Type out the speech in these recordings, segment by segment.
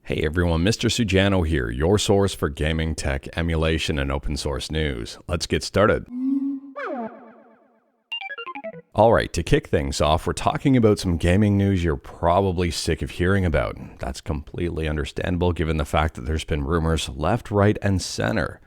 Hey everyone, Mr. Sujano here, your source for gaming, tech, emulation, and open source news. Let's get started. Alright, to kick things off, we're talking about some gaming news you're probably sick of hearing about. That's completely understandable given the fact that there's been rumors left, right, and center.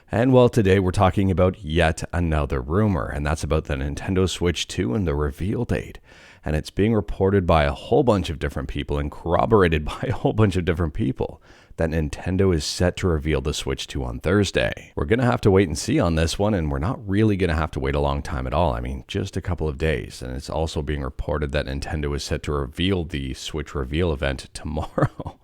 And well, today we're talking about yet another rumor, and that's about the Nintendo Switch 2 and the reveal date. And it's being reported by a whole bunch of different people and corroborated by a whole bunch of different people that Nintendo is set to reveal the Switch 2 on Thursday. We're going to have to wait and see on this one, and we're not really going to have to wait a long time at all. I mean, just a couple of days. And it's also being reported that Nintendo is set to reveal the Switch reveal event tomorrow.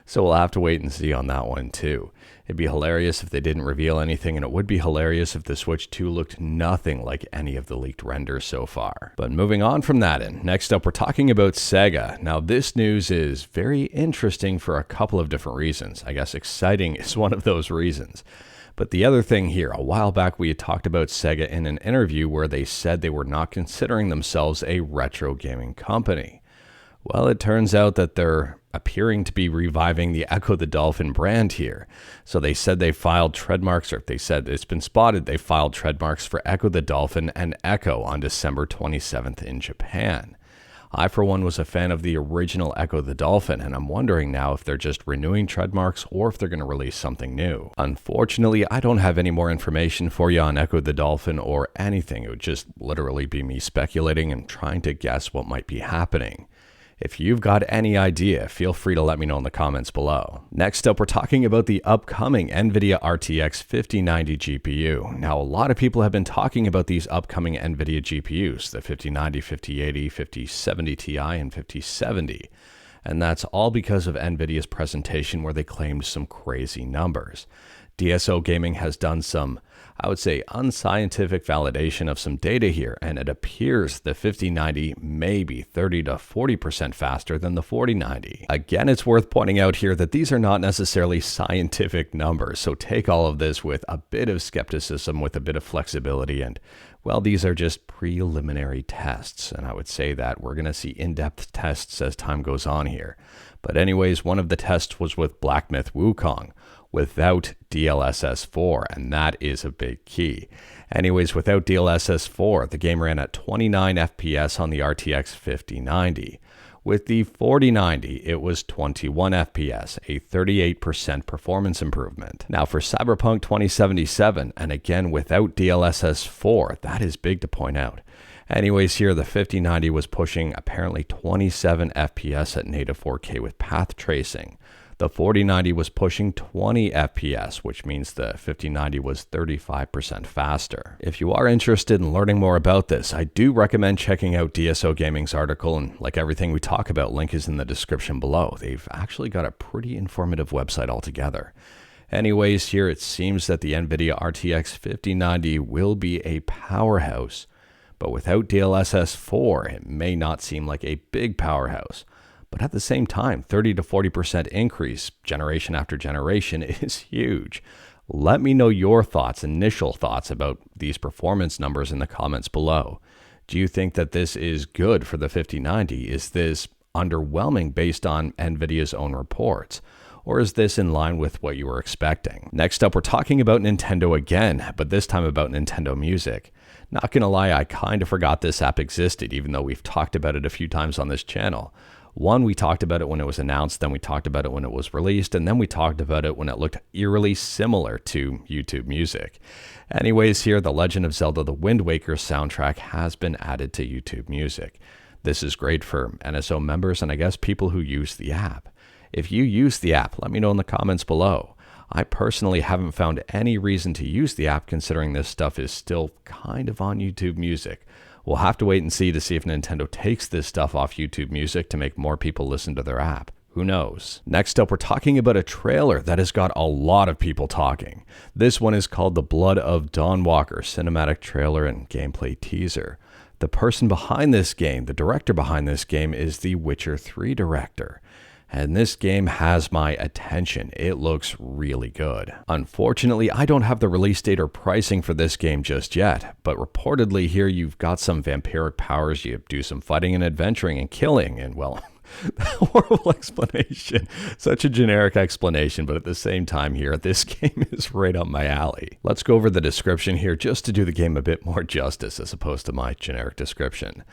So we'll have to wait and see on that one too. It'd be hilarious if they didn't reveal anything, and it would be hilarious if the Switch 2 looked nothing like any of the leaked renders so far. But moving on from that, next up we're talking about Sega. Now this news is very interesting for a couple of different reasons. I guess exciting is one of those reasons. But the other thing here, a while back we had talked about Sega in an interview where they said they were not considering themselves a retro gaming company. Well, it turns out that they're appearing to be reviving the Ecco the Dolphin brand here. So they said they filed trademarks, or they said it's been spotted they filed trademarks for Ecco the Dolphin and Ecco on December 27th in Japan. I, for one, was a fan of the original Ecco the Dolphin, and I'm wondering now if they're just renewing trademarks or if they're going to release something new. Unfortunately, I don't have any more information for you on Ecco the Dolphin or anything. It would just literally be me speculating and trying to guess what might be happening. If you've got any idea, feel free to let me know in the comments below. Next up, we're talking about the upcoming Nvidia RTX 5090 GPU. Now, a lot of people have been talking about these upcoming Nvidia GPUs, the 5090, 5080, 5070 Ti, and 5070. And that's all because of Nvidia's presentation where they claimed some crazy numbers. DSO Gaming has done some, I would say, unscientific validation of some data here, and it appears the 5090 may be 30 to 40% faster than the 4090. Again, it's worth pointing out here that these are not necessarily scientific numbers, so take all of this with a bit of skepticism, with a bit of flexibility, and well, these are just preliminary tests, and I would say that we're going to see in-depth tests as time goes on here. But anyways, one of the tests was with Black Myth Wukong, without DLSS 4, and that is a big key. Anyways, without DLSS 4, the game ran at 29 FPS on the RTX 5090. With the 4090, it was 21 FPS, a 38% performance improvement. Now for Cyberpunk 2077, and again without DLSS 4, that is big to point out. Anyways, here the 5090 was pushing apparently 27 FPS at native 4K with path tracing. The 4090 was pushing 20 FPS, which means the 5090 was 35% faster. If you are interested in learning more about this, I do recommend checking out DSO Gaming's article, and like everything we talk about, link is in the description below. They've actually got a pretty informative website altogether. Anyways, here it seems that the Nvidia RTX 5090 will be a powerhouse, but without DLSS 4, it may not seem like a big powerhouse. But at the same time, 30 to 40% increase generation after generation is huge. Let me know your thoughts, initial thoughts about these performance numbers in the comments below. Do you think that this is good for the 5090? Is this underwhelming based on Nvidia's own reports? Or is this in line with what you were expecting? Next up, we're talking about Nintendo again, but this time about Nintendo Music. Not gonna lie, I kind of forgot this app existed, even though we've talked about it a few times on this channel. One, we talked about it when it was announced, then we talked about it when it was released, and then we talked about it when it looked eerily similar to YouTube Music. Anyways, here, the Legend of Zelda The Wind Waker soundtrack has been added to YouTube Music. This is great for NSO members and I guess people who use the app. If you use the app, let me know in the comments below. I personally haven't found any reason to use the app considering this stuff is still kind of on YouTube Music. We'll have to wait and see to see if Nintendo takes this stuff off YouTube Music to make more people listen to their app. Who knows? Next up, we're talking about a trailer that has got a lot of people talking. This one is called The Blood of Dawnwalker cinematic trailer and gameplay teaser. The person behind this game, the director behind this game, is the Witcher 3 director. And this game has my attention. It looks really good. Unfortunately, I don't have the release date or pricing for this game just yet, but reportedly here you've got some vampiric powers, you do some fighting and adventuring and killing, and well, Horrible explanation. Such a generic explanation, but at the same time here, this game is right up my alley. Let's go over the description here just to do the game a bit more justice as opposed to my generic description.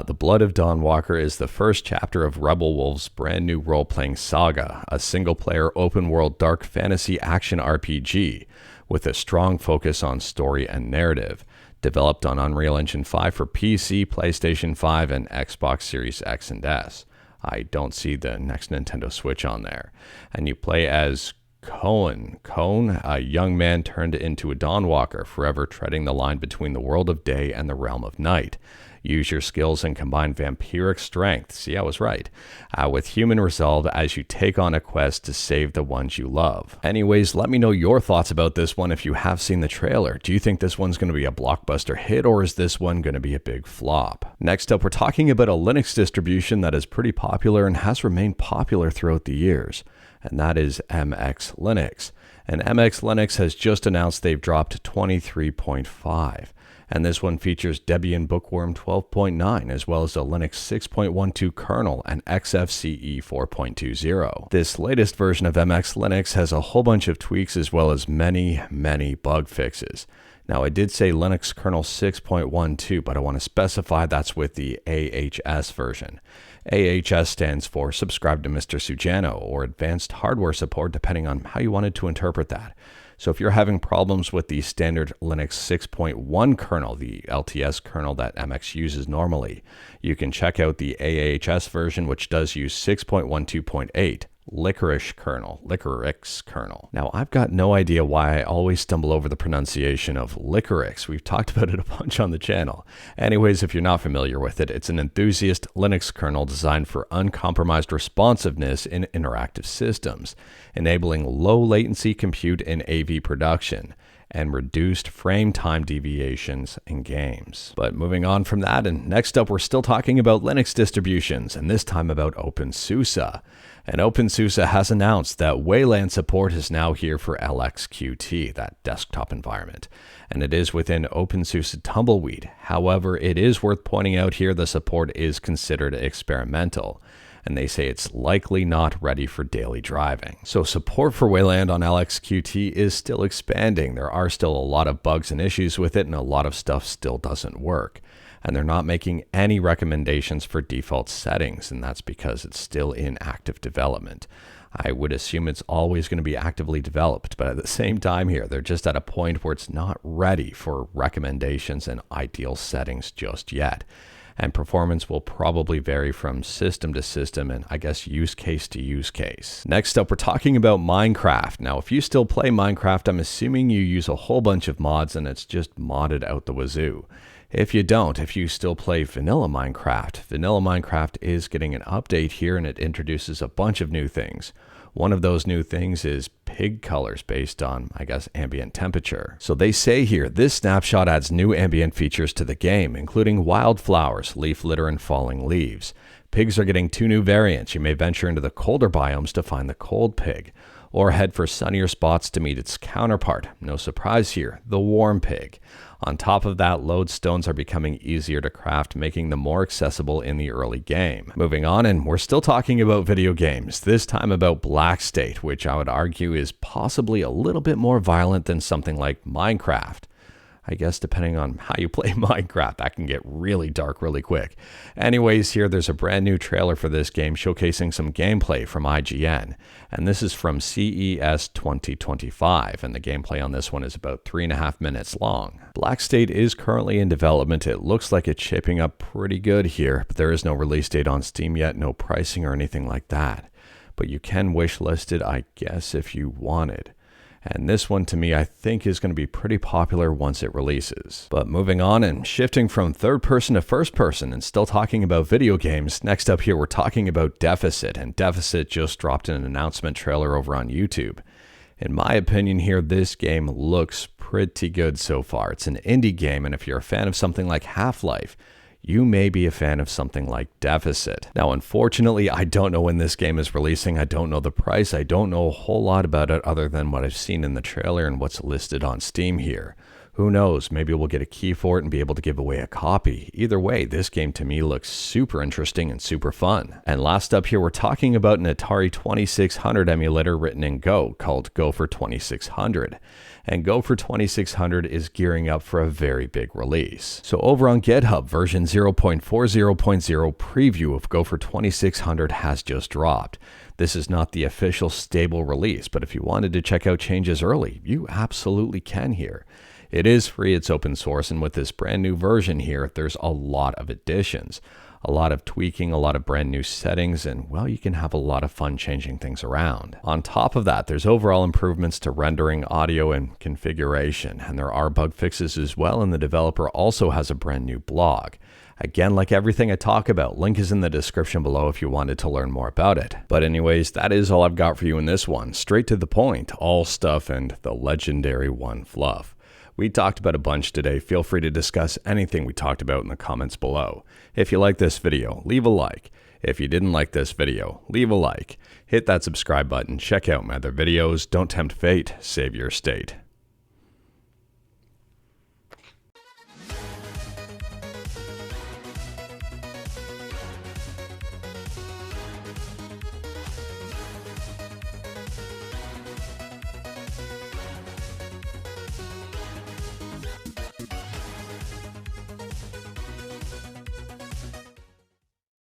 The Blood of Dawnwalker is the first chapter of Rebel Wolf's brand new role-playing saga, a single-player open-world dark fantasy action RPG with a strong focus on story and narrative. Developed on Unreal Engine 5 for PC, PlayStation 5, and Xbox Series X and S. I don't see the next Nintendo Switch on there. And you play as Cone, a young man turned into a Dawnwalker, forever treading the line between the world of day and the realm of night. Use your skills and combine vampiric strength, see, I was right, with human resolve as you take on a quest to save the ones you love. Anyways, let me know your thoughts about this one if you have seen the trailer. Do you think this one's going to be a blockbuster hit, or is this one going to be a big flop? Next up, we're talking about a Linux distribution that is pretty popular and has remained popular throughout the years, and that is MX Linux. And MX Linux has just announced they've dropped 23.5. And this one features Debian Bookworm 12.9, as well as a Linux 6.12 kernel and XFCE 4.20. This latest version of MX Linux has a whole bunch of tweaks as well as many bug fixes. Now, I did say Linux kernel 6.12, but I want to specify that's with the AHS version. AHS stands for Subscribe to Mr. Sujano, or Advanced Hardware Support, depending on how you wanted to interpret that. So if you're having problems with the standard Linux 6.1 kernel, the LTS kernel that MX uses normally, you can check out the AHS version, which does use 6.12.8. Licorice kernel. Now, I've got no idea why I always stumble over the pronunciation of licorice. We've talked about it a bunch on the channel. Anyways, if you're not familiar with it, it's an enthusiast Linux kernel designed for uncompromised responsiveness in interactive systems, enabling low latency compute in AV production and reduced frame time deviations in games. But moving on from that, and next up, we're still talking about Linux distributions, and this time about OpenSUSE. And OpenSUSE has announced that Wayland support is now here for LXQt, that desktop environment, and it is within OpenSUSE Tumbleweed. However, it is worth pointing out here the support is considered experimental, and they say it's likely not ready for daily driving. So support for Wayland on LXQt is still expanding. There are still a lot of bugs and issues with it, and a lot of stuff still doesn't work. And they're not making any recommendations for default settings, and that's because it's still in active development. I would assume it's always going to be actively developed, but at the same time here, they're just at a point where it's not ready for recommendations and ideal settings just yet. And performance will probably vary from system to system and I guess use case to use case. Next up, we're talking about Minecraft. Now, if you still play Minecraft, I'm assuming you use a whole bunch of mods and it's just modded out the wazoo. If you don't, if you still play vanilla Minecraft is getting an update here, and it introduces a bunch of new things. One of those new things is pig colors based on, I guess, ambient temperature. So they say here, this snapshot adds new ambient features to the game, including wildflowers, leaf litter, and falling leaves. Pigs are getting 2 new variants. You may venture into the colder biomes to find the cold pig, or head for sunnier spots to meet its counterpart. No surprise here, the warm pig. On top of that, lodestones are becoming easier to craft, making them more accessible in the early game. Moving on, and we're still talking about video games, this time about Black State, which I would argue is possibly a little bit more violent than something like Minecraft. I guess depending on how you play Minecraft, that can get really dark really quick. Anyways, here there's a brand new trailer for this game showcasing some gameplay from IGN. And this is from CES 2025, and the gameplay on this one is about 3.5 minutes long. Black State is currently in development. It looks like it's shaping up pretty good here, but there is no release date on Steam yet, no pricing or anything like that. But you can wishlist it, I guess, if you wanted. And this one, to me, I think is going to be pretty popular once it releases. But moving on and shifting from third person to first person and still talking about video games, next up here we're talking about Deficit. And Deficit just dropped an announcement trailer over on YouTube. In my opinion here, this game looks pretty good so far. It's an indie game, and if you're a fan of something like Half-Life, you may be a fan of something like Deficit. Now, unfortunately, I don't know when this game is releasing. I don't know the price. I don't know a whole lot about it other than what I've seen in the trailer and what's listed on Steam here. Who knows, maybe we'll get a key for it and be able to give away a copy. Either way, this game to me looks super interesting and super fun. And last up here, we're talking about an Atari 2600 emulator written in Go called Go for 2600. And Go for 2600 is gearing up for a very big release. So over on GitHub, version 0.40.0 preview of Go for 2600 has just dropped. This is not the official stable release, but if you wanted to check out changes early, you absolutely can here. It is free, it's open source, and with this brand new version here, there's a lot of additions, a lot of tweaking, a lot of brand new settings, and well, you can have a lot of fun changing things around. On top of that, there's overall improvements to rendering, audio, and configuration, and there are bug fixes as well, and the developer also has a brand new blog. Again, like everything I talk about, link is in the description below if you wanted to learn more about it. But anyways, that is all I've got for you in this one. Straight to the point, all stuff and the Legendary One Fluff. We talked about a bunch today. Feel free to discuss anything we talked about in the comments below. If you like this video, leave a like. If you didn't like this video, leave a like. Hit that subscribe button. Check out my other videos. Don't tempt fate. Save your state.